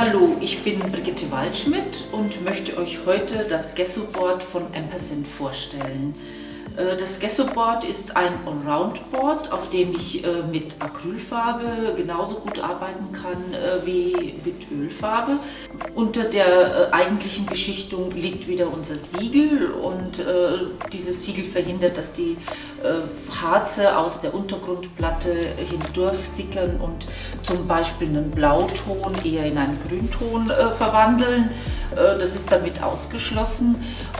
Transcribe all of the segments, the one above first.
Hallo, ich bin Brigitte Waldschmidt und möchte euch heute das Gesso-Board von Ampersand vorstellen. Das Gesso-Board ist ein Allround-Board, auf dem ich mit Acrylfarbe genauso gut arbeiten kann wie mit Ölfarbe. Unter der eigentlichen Beschichtung liegt wieder unser Siegel und dieses Siegel verhindert, dass die Harze aus der Untergrundplatte hindurch sickern und zum Beispiel einen Blauton eher in einen Grünton verwandeln. Das ist damit ausgeschlossen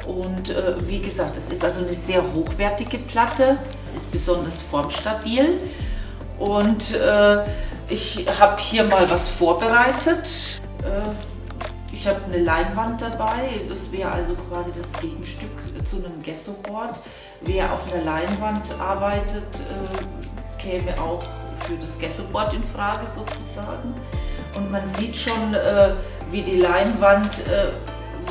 und wie gesagt, es ist also eine sehr hochwertige Platte. Es ist besonders formstabil und ich habe hier mal was vorbereitet. Ich habe eine Leinwand dabei, das wäre also quasi das Gegenstück zu einem Gesso-Board. Wer auf einer Leinwand arbeitet, käme auch für das Gesso-Board in Frage sozusagen. Und man sieht schon, wie die Leinwand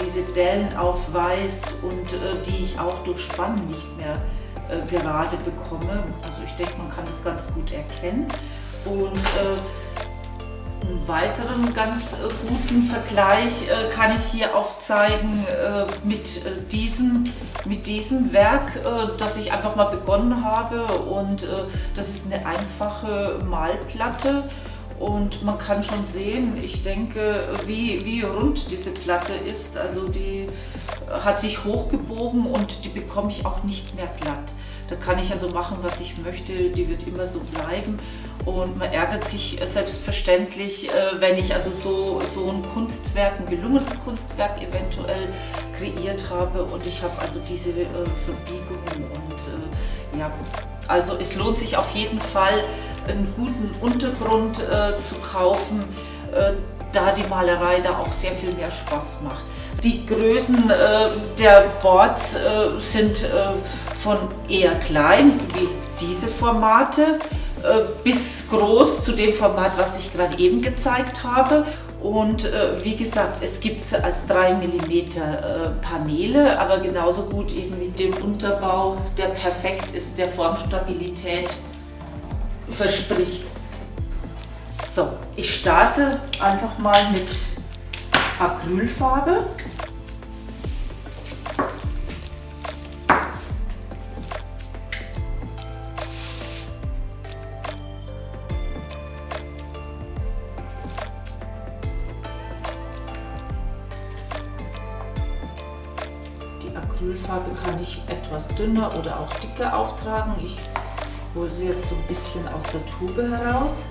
diese Dellen aufweist und die ich auch durch Spannen nicht mehr gerade bekomme. Also ich denke, man kann das ganz gut erkennen. Und einen weiteren ganz guten Vergleich kann ich hier aufzeigen mit diesem Werk, das ich einfach mal begonnen habe. Und das ist eine einfache Malplatte. Und man kann schon sehen, ich denke, wie rund diese Platte ist. Also die hat sich hochgebogen und die bekomme ich auch nicht mehr glatt. Da kann ich also machen, was ich möchte, die wird immer so bleiben. Und man ärgert sich selbstverständlich, wenn ich also so ein Kunstwerk, ein gelungenes Kunstwerk eventuell kreiert habe. Und ich habe also diese Verbiegungen und ja, also es lohnt sich auf jeden Fall, einen guten Untergrund zu kaufen, da die Malerei da auch sehr viel mehr Spaß macht. Die Größen der Boards sind von eher klein, wie diese Formate, bis groß zu dem Format, was ich gerade eben gezeigt habe. Und wie gesagt, es gibt sie als 3 mm Paneele, aber genauso gut eben mit dem Unterbau, der perfekt ist, der Formstabilität verspricht. So, ich starte einfach mal mit Acrylfarbe. Die Acrylfarbe kann ich etwas dünner oder auch dicker auftragen. Ich hole sie jetzt so ein bisschen aus der Tube heraus.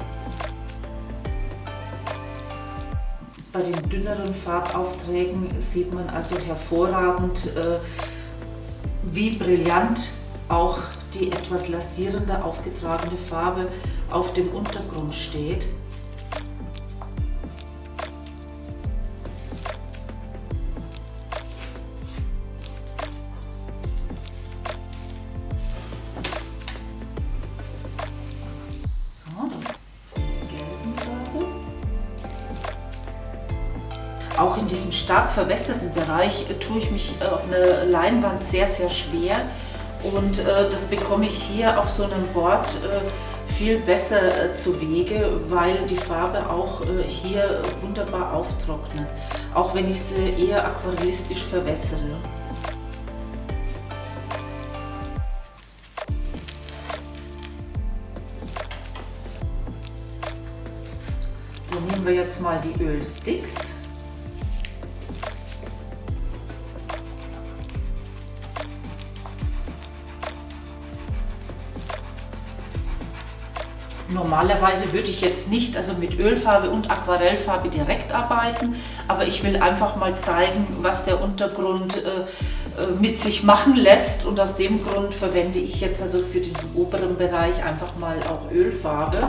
Bei den dünneren Farbaufträgen sieht man also hervorragend, wie brillant auch die etwas lasierender aufgetragene Farbe auf dem Untergrund steht. Auch in diesem stark verwässerten Bereich tue ich mich auf einer Leinwand sehr, sehr schwer und das bekomme ich hier auf so einem Board viel besser zu Wege, weil die Farbe auch hier wunderbar auftrocknet, auch wenn ich sie eher aquarellistisch verwässere. Dann nehmen wir jetzt mal die Ölsticks. Normalerweise würde ich jetzt nicht mit Ölfarbe und Aquarellfarbe direkt arbeiten, aber ich will einfach mal zeigen, was der Untergrund mit sich machen lässt, und aus dem Grund verwende ich jetzt also für den oberen Bereich einfach mal auch Ölfarbe.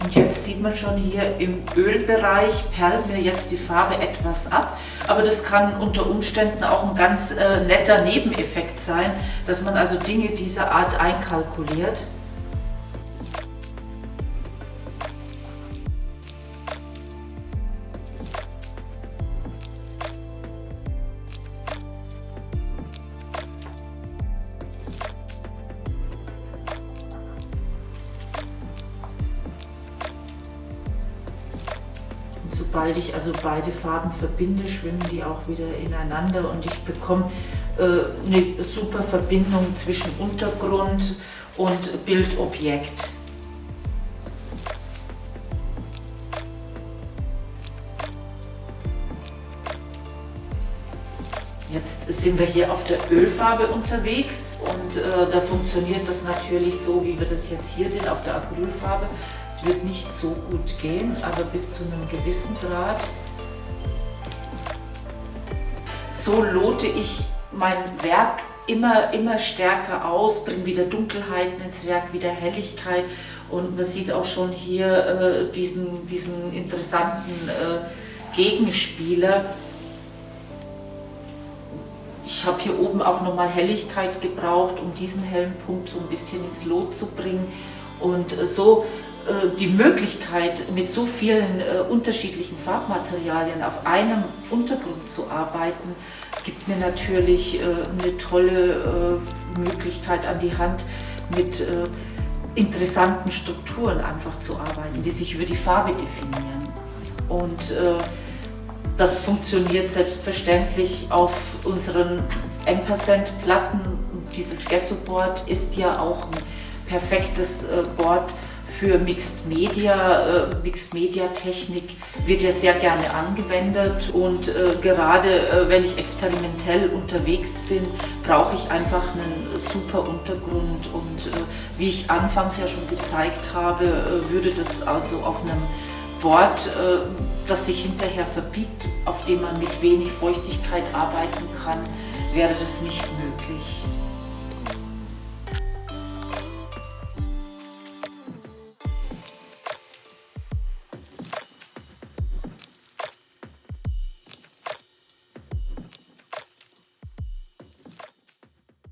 Und jetzt sieht man schon hier im Ölbereich perlt mir jetzt die Farbe etwas ab, aber das kann unter Umständen auch ein ganz netter Nebeneffekt sein, dass man also Dinge dieser Art einkalkuliert. sobald ich also beide Farben verbinde, schwimmen die auch wieder ineinander und ich bekomme eine super Verbindung zwischen Untergrund und Bildobjekt. Jetzt sind wir hier auf der Ölfarbe unterwegs und da funktioniert das natürlich so, wie wir das jetzt hier sehen, auf der Acrylfarbe. Es wird nicht so gut gehen, aber bis zu einem gewissen Grad. So lote ich mein Werk immer stärker aus, bringe wieder Dunkelheiten ins Werk, wieder Helligkeit und man sieht auch schon hier diesen interessanten Gegenspieler. Ich habe hier oben auch nochmal Helligkeit gebraucht, um diesen hellen Punkt so ein bisschen ins Lot zu bringen. Und so die Möglichkeit, mit so vielen unterschiedlichen Farbmaterialien auf einem Untergrund zu arbeiten, gibt mir natürlich eine tolle Möglichkeit an die Hand, mit interessanten Strukturen einfach zu arbeiten, die sich über die Farbe definieren. Und das funktioniert selbstverständlich auf unseren Ampersand-Platten. Dieses Gesso-Board ist ja auch ein perfektes Board für Mixed Media. Mixed Media Technik wird ja sehr gerne angewendet und gerade wenn ich experimentell unterwegs bin, brauche ich einfach einen super Untergrund und wie ich anfangs ja schon gezeigt habe, würde das also auf einem Board, das sich hinterher verbiegt, auf dem man mit wenig Feuchtigkeit arbeiten kann, wäre das nicht möglich.